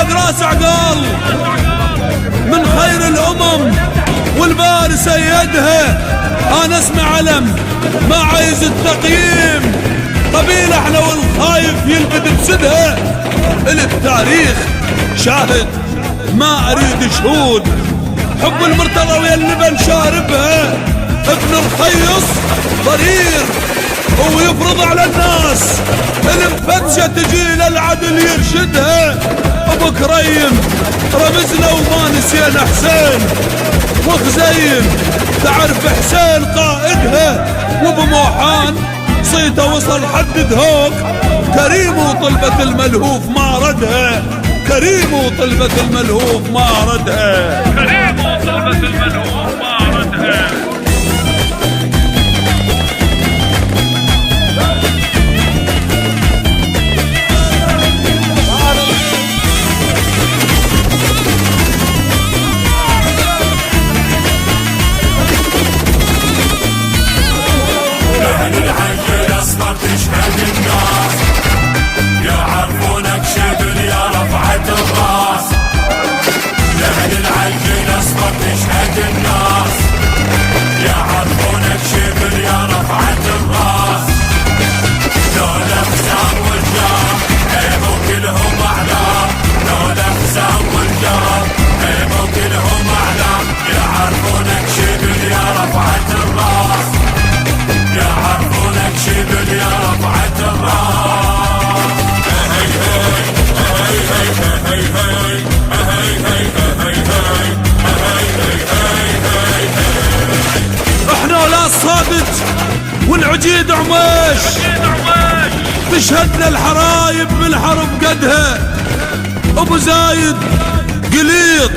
فوق راس عقال من خير الأمم والباري سيدها. أنا اسمع علم ما عايز التقييم، قبيلة احنا والخايف يلبد بسدها. التاريخ شاهد ما أريد شهود، حب المرتضى ويا اللبن شاربها. ابن الخيص ضرير ويفرض على الناس، المفتشة تجي للعدل يرشدها. ابو كريم رمزنا وما نسينا حسين، وخزيم تعرف حسين قائدها. وابو موحان صيته وصل حد دهوك، كريم وطلبة الملهوف ما ردها. كريم وطلبة الملهوف ما ردها. كريم وطلبة الملهوف ما ردها. تشهد الناس يعرفونك شبل يا رفعة الراس. لأهل العجل اصبر تشهد الناس يعرفونك شبل يا رفعة الراس. لولا خزام والجار هيبوا كلهم أعلام، لولا خزام والجار هيبوا كلهم أعلام. يعرفونك شبل يا رفعة الراس، يعرفونك شبل يا رفعة الراس. احنا ولا الصادج والعجيد عماش، تشهدنا الحرايب بالحرب قدها. ابو زايد قليط